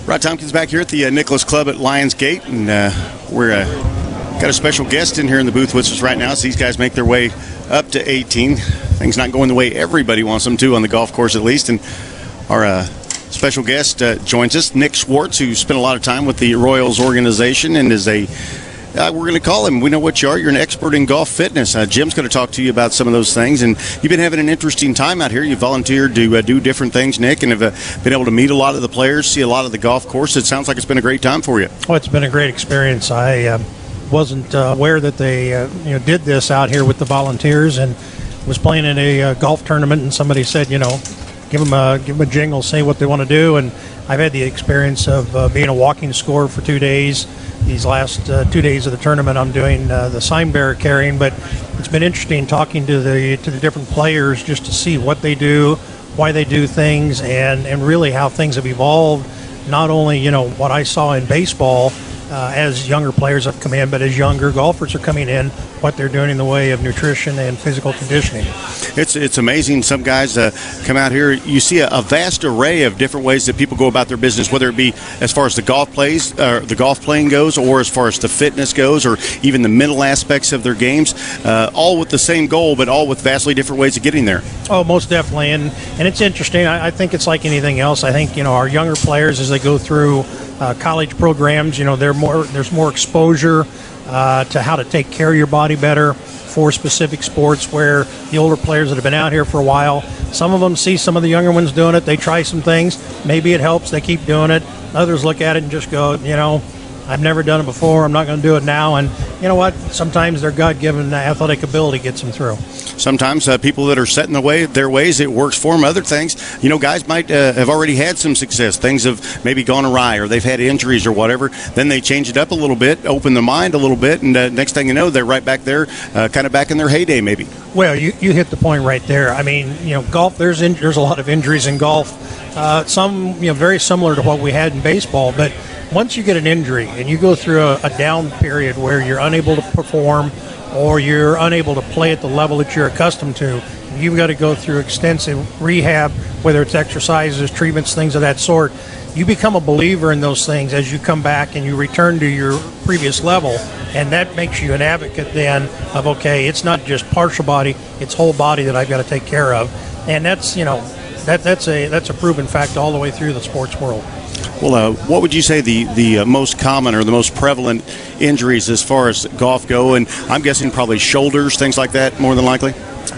Rod Tompkins back here at the Nicholas Club at Lions Gate, and we're got a special guest in here in the booth with us right now. So these guys make their way up to 18. Things not going the way everybody wants them to on the golf course, at least. And our special guest joins us, Nick Swartz, who spent a lot of time with the Royals organization and is a we're going to call him. We know what you are. You're an expert in golf fitness. Jim's going to talk to you about some of those things. And you've been having an interesting time out here. You volunteered to do different things, Nick, and have been able to meet a lot of the players, see a lot of the golf course. It sounds like it's been a great time for you. Well, it's been a great experience. I wasn't aware that they did this out here with the volunteers, and was playing in a golf tournament, and somebody said, give them a jingle, say what they want to do. And I've had the experience of being a walking scorer for 2 days. These last 2 days of the tournament, I'm doing the sign bearer carrying, but it's been interesting talking to the different players just to see what they do, why they do things, and really how things have evolved. Not only what I saw in baseball as younger players have come in, but as younger golfers are coming in, what they're doing in the way of nutrition and physical conditioning. It's amazing. Some guys come out here. You see a vast array of different ways that people go about their business, whether it be as far as the golf playing goes, or as far as the fitness goes, or even the mental aspects of their games. All with the same goal, but all with vastly different ways of getting there. Oh, most definitely. And it's interesting. I think it's like anything else. I think our younger players, as they go through college programs, there's more exposure to how to take care of your body better for specific sports, where the older players that have been out here for a while, some of them see some of the younger ones doing it, they try some things, maybe it helps, they keep doing it. Others look at it and just go, I've never done it before, I'm not going to do it now. And you know what? Sometimes their God-given athletic ability gets them through. Sometimes people that are set in their ways, it works for them. Other things, guys might have already had some success. Things have maybe gone awry, or they've had injuries or whatever. Then they change it up a little bit, open their mind a little bit, and next thing you know, they're right back there, kind of back in their heyday maybe. Well, you hit the point right there. I mean, golf, there's a lot of injuries in golf. Some, very similar to what we had in baseball, but once you get an injury and you go through a down period where you're unable to perform or you're unable to play at the level that you're accustomed to, you've got to go through extensive rehab, whether it's exercises, treatments, things of that sort. You become a believer in those things as you come back and you return to your previous level, and that makes you an advocate then of, okay, it's not just partial body, it's whole body that I've got to take care of. And that's, that's a proven fact all the way through the sports world. Well, what would you say the most common or the most prevalent injuries as far as golf go? And I'm guessing probably shoulders, things like that, more than likely.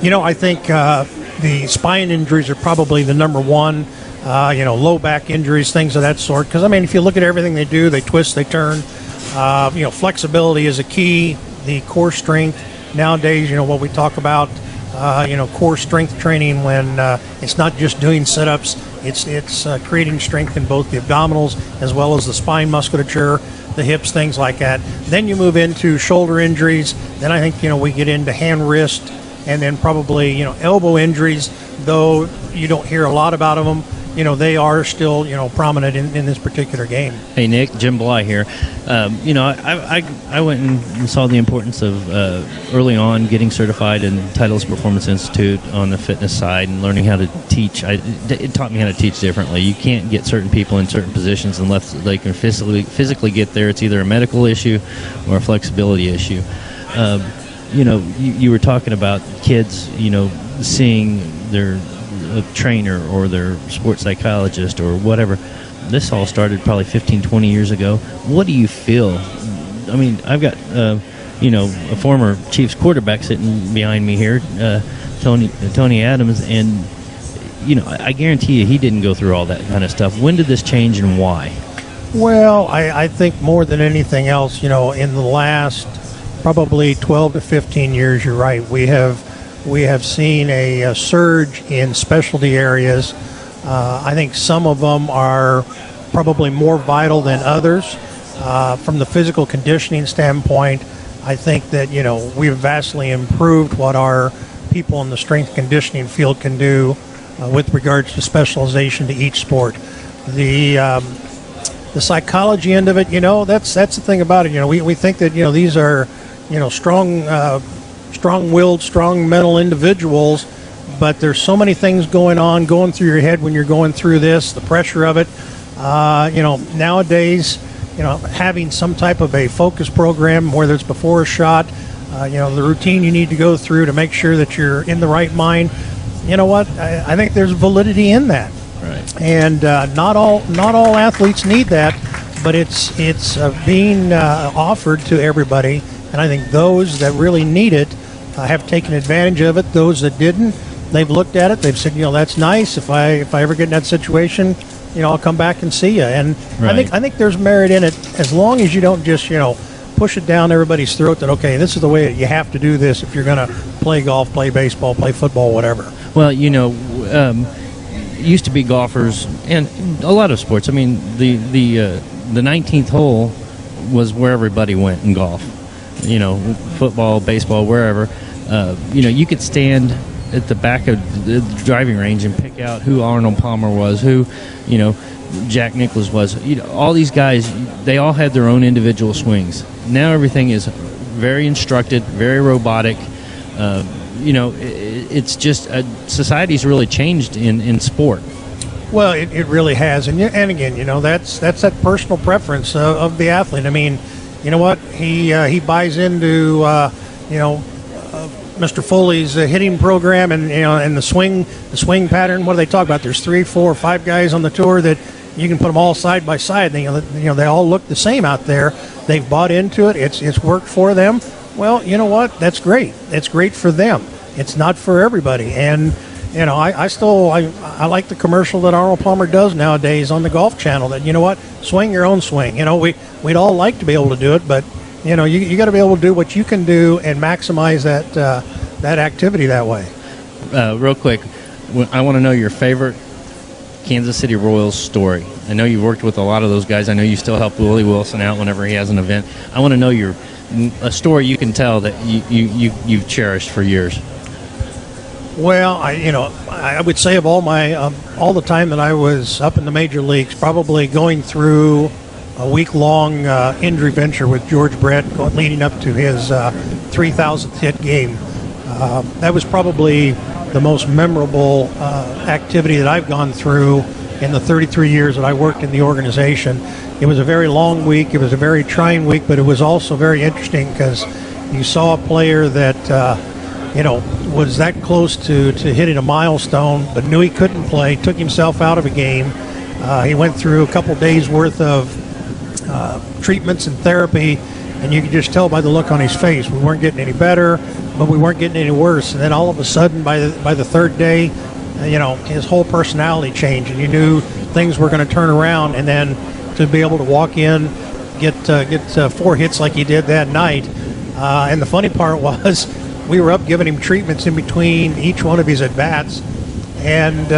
I think the spine injuries are probably the number one. Low back injuries, things of that sort. Because, if you look at everything they do, they twist, they turn. Flexibility is a key. The core strength nowadays, what we talk about, core strength training, when it's not just doing sit-ups, it's creating strength in both the abdominals as well as the spine musculature, the hips, things like that. Then you move into shoulder injuries. Then I think, we get into hand, wrist, and then probably, elbow injuries, though you don't hear a lot about them. They are still, prominent in this particular game. Hey, Nick, Jim Bly here. I went and saw the importance of early on getting certified in Titleist Performance Institute on the fitness side and learning how to teach. It taught me how to teach differently. You can't get certain people in certain positions unless they can physically get there. It's either a medical issue or a flexibility issue. You were talking about kids, seeing their trainer or their sports psychologist or whatever. This all started probably 15, 20 years ago. What do you feel? I've got, a former Chiefs quarterback sitting behind me here, Tony Adams, and, I guarantee you he didn't go through all that kind of stuff. When did this change and why? Well, I think more than anything else, in the last probably 12 to 15 years, you're right, we have seen a surge in specialty areas. I think some of them are probably more vital than others. From the physical conditioning standpoint, I think that, we've vastly improved what our people in the strength conditioning field can do with regards to specialization to each sport. The psychology end of it, that's the thing about it. We think that, these are, strong-willed, strong mental individuals, but there's so many things going through your head when you're going through this, the pressure of it, Nowadays, having some type of a focus program, whether it's before a shot, the routine you need to go through to make sure that you're in the right mind. You know what? I think there's validity in that. Right. And not all athletes need that, but it's being offered to everybody. And I think those that really need it have taken advantage of it. Those that didn't, they've looked at it. They've said, that's nice. If I ever get in that situation, I'll come back and see you. And Right. I think there's merit in it, as long as you don't just push it down everybody's throat that, okay, this is the way you have to do this if you're going to play golf, play baseball, play football, whatever. Well, used to be golfers, and a lot of sports. I mean, the 19th hole was where everybody went in golf. Football, baseball, wherever. You could stand at the back of the driving range and pick out who Arnold Palmer was, who, Jack Nicklaus was. All these guys, they all had their own individual swings. Now everything is very instructed, very robotic. It's just society's really changed in sport. Well, it really has, and again, that's that personal preference of the athlete. I mean, you know what, he buys into Mr. Foley's hitting program, and the swing pattern. What do they talk about? There's 3, 4, 5 guys on the tour that you can put them all side by side. They all look the same out there. They've bought into it. It's worked for them. Well, you know what? That's great. It's great for them. It's not for everybody. And I like the commercial that Arnold Palmer does nowadays on the Golf Channel. That swing your own swing. We'd all like to be able to do it, but you got to be able to do what you can do and maximize that activity that way. Real quick, I want to know your favorite Kansas City Royals story. I know you've worked with a lot of those guys. I know you still help Willie Wilson out whenever he has an event. I want to know a story you can tell that you've cherished for years. Well, I would say of all the time that I was up in the major leagues, probably going through a week-long injury venture with George Brett leading up to his 3,000th hit game. That was probably the most memorable activity that I've gone through in the 33 years that I worked in the organization. It was a very long week. It was a very trying week, but it was also very interesting because you saw a player that was that close to hitting a milestone, but knew he couldn't play, took himself out of a game. He went through a couple days worth of treatments and therapy, and you could just tell by the look on his face. We weren't getting any better, but we weren't getting any worse. And then all of a sudden, by the third day, his whole personality changed, and you knew things were going to turn around. And then to be able to walk in, get 4 hits like he did that night. And the funny part was, we were up giving him treatments in between each one of his at bats, and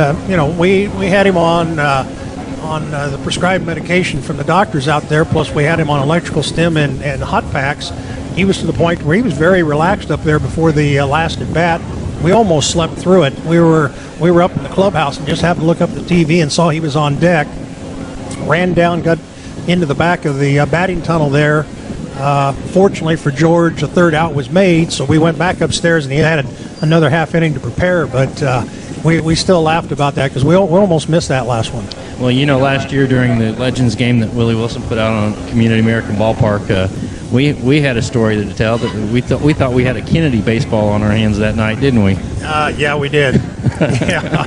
we had him on the prescribed medication from the doctors out there. Plus, we had him on electrical stim and hot packs. He was to the point where he was very relaxed up there before the last at bat. We almost slept through it. We were up in the clubhouse and just happened to look up at the TV and saw he was on deck. Ran down, got into the back of the batting tunnel there. Fortunately for George, a third out was made, so we went back upstairs and he had another half inning to prepare. But we still laughed about that because we almost missed that last one. Well, last year during the Legends game that Willie Wilson put out on Community American Ballpark, we had a story to tell. That we thought we had a Kennedy baseball on our hands that night, didn't we? Yeah, we did. Yeah.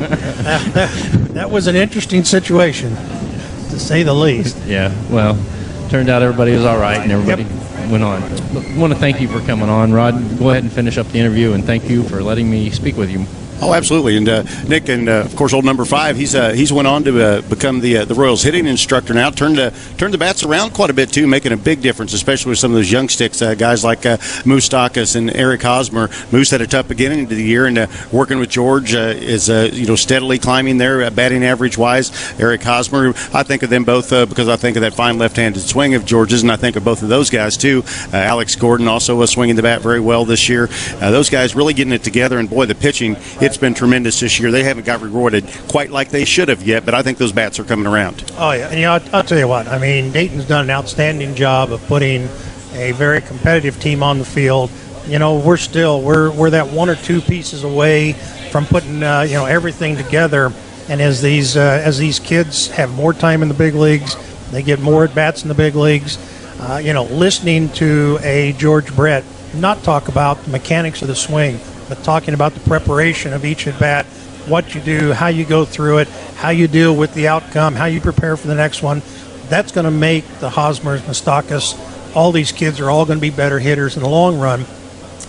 That was an interesting situation, to say the least. Yeah, well, turned out everybody was all right and everybody went on. I want to thank you for coming on, Rod. Go ahead and finish up the interview, and thank you for letting me speak with you. Oh, absolutely. And Nick, and of course, old number 5, he's went on to become the Royals hitting instructor now. Turned the bats around quite a bit too, making a big difference, especially with some of those young sticks, guys like Moose Stockus and Eric Hosmer. Moose had a tough beginning to the year, and working with George is steadily climbing their batting average wise. Eric Hosmer, I think of them both because I think of that fine left-handed swing of George's, and I think of both of those guys too. Alex Gordon also swinging the bat very well this year. Those guys really getting it together, and boy, the pitching. It's been tremendous this year. They haven't got rewarded quite like they should have yet, but I think those bats are coming around. Oh, yeah. And I'll tell you what. I mean, Dayton's done an outstanding job of putting a very competitive team on the field. We're that 1 or 2 pieces away from putting everything together And as these kids have more time in the big leagues, they get more at bats in the big leagues. Listening to a George Brett not talk about the mechanics of the swing, but talking about the preparation of each at bat, what you do, how you go through it, how you deal with the outcome, how you prepare for the next one. That's going to make the Hosmers, Mustakas, all these kids are all going to be better hitters in the long run.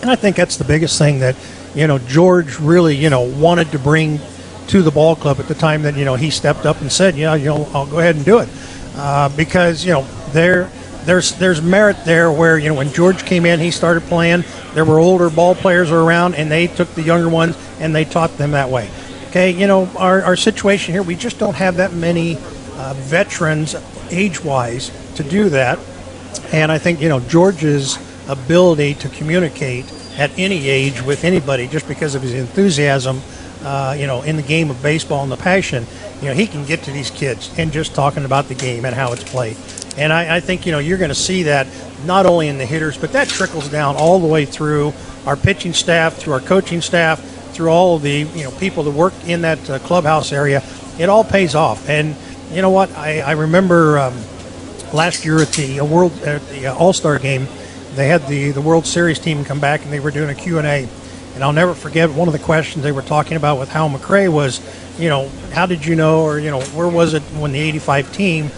And I think that's the biggest thing that, George really, wanted to bring to the ball club at the time that, he stepped up and said, I'll go ahead and do it. Because, there's merit there where, when George came in, he started playing. There were older ball players around, and they took the younger ones, and they taught them that way. Okay, our situation here, we just don't have that many veterans age-wise to do that. And I think, George's ability to communicate at any age with anybody just because of his enthusiasm, in the game of baseball and the passion, he can get to these kids and just talking about the game and how it's played. And I think, you're going to see that not only in the hitters, but that trickles down all the way through our pitching staff, through our coaching staff, through all of the, people that work in that clubhouse area. It all pays off. And you know what? I remember last year at the All-Star game, they had the World Series team come back and they were doing a Q&A. And I'll never forget one of the questions they were talking about with Hal McRae was, how did you know, or, where was it when the 85 team,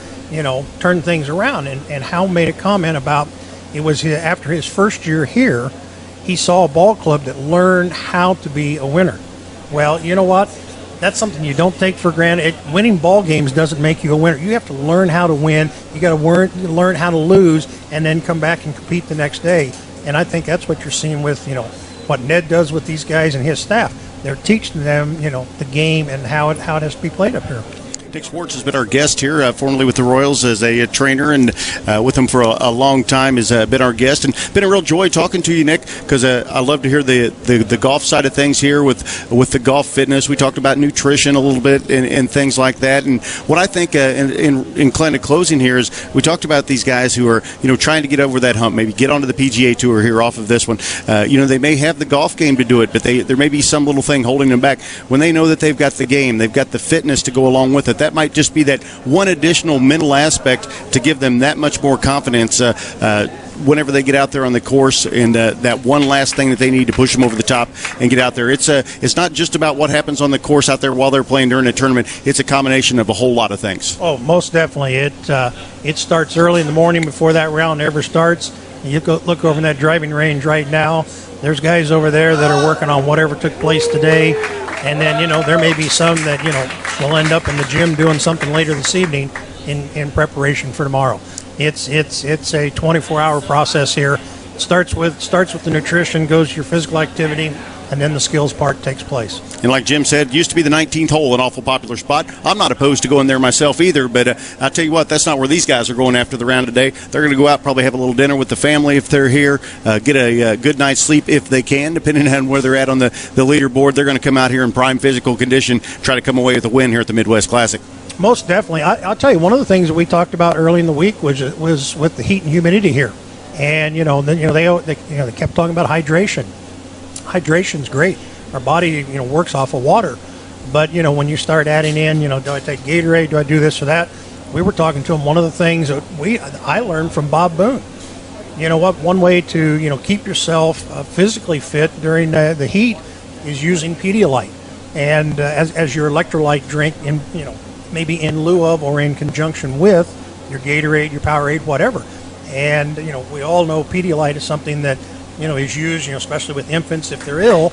turned things around? And Hal made a comment about it was after his first year here, he saw a ball club that learned how to be a winner. Well, you know what? That's something you don't take for granted. Winning ball games doesn't make you a winner. You have to learn how to win. You got to learn how to lose, and then come back and compete the next day. And I think that's what you're seeing with, what Ned does with these guys and his staff. They're teaching them, the game and how it has to be played up here. Dick Swartz has been our guest here, formerly with the Royals as a trainer, and with them for a long time has been our guest. And been a real joy talking to you, Nick, because I love to hear the golf side of things here with the golf fitness. We talked about nutrition a little bit and things like that. And what I think in kind of closing here is we talked about these guys who are trying to get over that hump, maybe get onto the PGA Tour here off of this one. They may have the golf game to do it, but there may be some little thing holding them back. When they know that they've got the game, they've got the fitness to go along with it, that might just be that one additional mental aspect to give them that much more confidence whenever they get out there on the course, and that one last thing that they need to push them over the top and get out there. It's not just about what happens on the course out there while they're playing during a tournament. It's a combination of a whole lot of things. Oh, most definitely. It starts early in the morning before that round ever starts. You go look over in that driving range right now. There's guys over there that are working on whatever took place today. And then, there may be some that, will end up in the gym doing something later this evening in preparation for tomorrow. It's a 24-hour process here. Starts with the nutrition, goes to your physical activity, and then the skills part takes place. And like Jim said, used to be the 19th hole, an awful popular spot. I'm not opposed to going there myself either, but I'll tell you what, that's not where these guys are going after the round today. They're going to go out, probably have a little dinner with the family if they're here, get a good night's sleep if they can, depending on where they're at on the leaderboard. They're going to come out here in prime physical condition, try to come away with a win here at the Midwest Classic. Most definitely. I'll tell you, one of the things that we talked about early in the week was with the heat and humidity here. And, they kept talking about hydration. Hydration's great. Our body, works off of water. But, when you start adding in, do I take Gatorade? Do I do this or that? We were talking to him. One of the things that I learned from Bob Boone. One way to, keep yourself physically fit during the heat is using Pedialyte. And as your electrolyte drink, maybe in lieu of or in conjunction with your Gatorade, your Powerade, whatever. And, we all know Pedialyte is something that, is used, especially with infants if they're ill.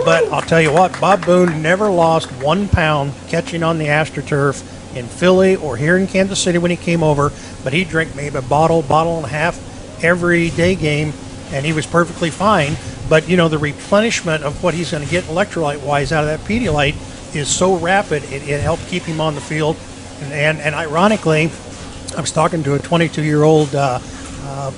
But I'll tell you what, Bob Boone never lost 1 pound catching on the AstroTurf in Philly or here in Kansas City when he came over. But he drank maybe a bottle and a half every day game, and he was perfectly fine. But, the replenishment of what he's going to get electrolyte-wise out of that Pedialyte is so rapid, it helped keep him on the field. And ironically, I was talking to a 22-year-old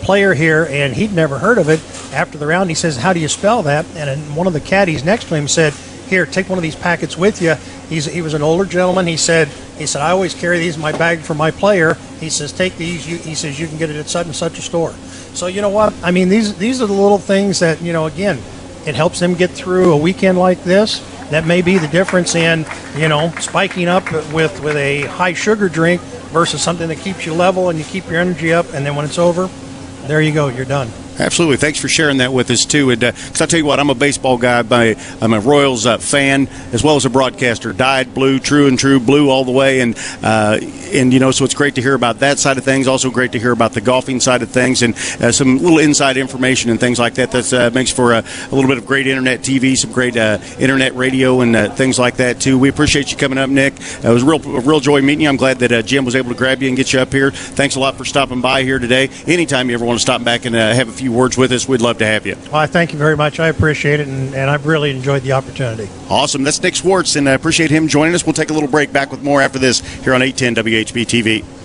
player here, and he'd never heard of it. After the round, he says, "How do you spell that?" And then one of the caddies next to him said, "Here, take one of these packets with you." He was an older gentleman. He said, "I always carry these in my bag for my player." He says, "Take these." He says, "You can get it at such and such a store." So you know what? I mean, these are the little things that, again, it helps them get through a weekend like this. that may be the difference in, spiking up with a high sugar drink versus something that keeps you level and you keep your energy up, and then when it's over, there you go, you're done. Absolutely. Thanks for sharing that with us, too. Because I tell you what, I'm a baseball guy. I'm a Royals fan as well as a broadcaster. Dyed blue, true and true, blue all the way. And so it's great to hear about that side of things. Also great to hear about the golfing side of things and some little inside information and things like that. That makes for a little bit of great internet TV, some great internet radio and things like that, too. We appreciate you coming up, Nick. It was a real joy meeting you. I'm glad that Jim was able to grab you and get you up here. Thanks a lot for stopping by here today. Anytime you ever want to stop back and have a few words with us, we'd love to have you. Well, I thank you very much. I appreciate it, and I've really enjoyed the opportunity. Awesome. That's Nick Swartz, and I appreciate him joining us. We'll take a little break. Back with more after this here on 810 WHB TV.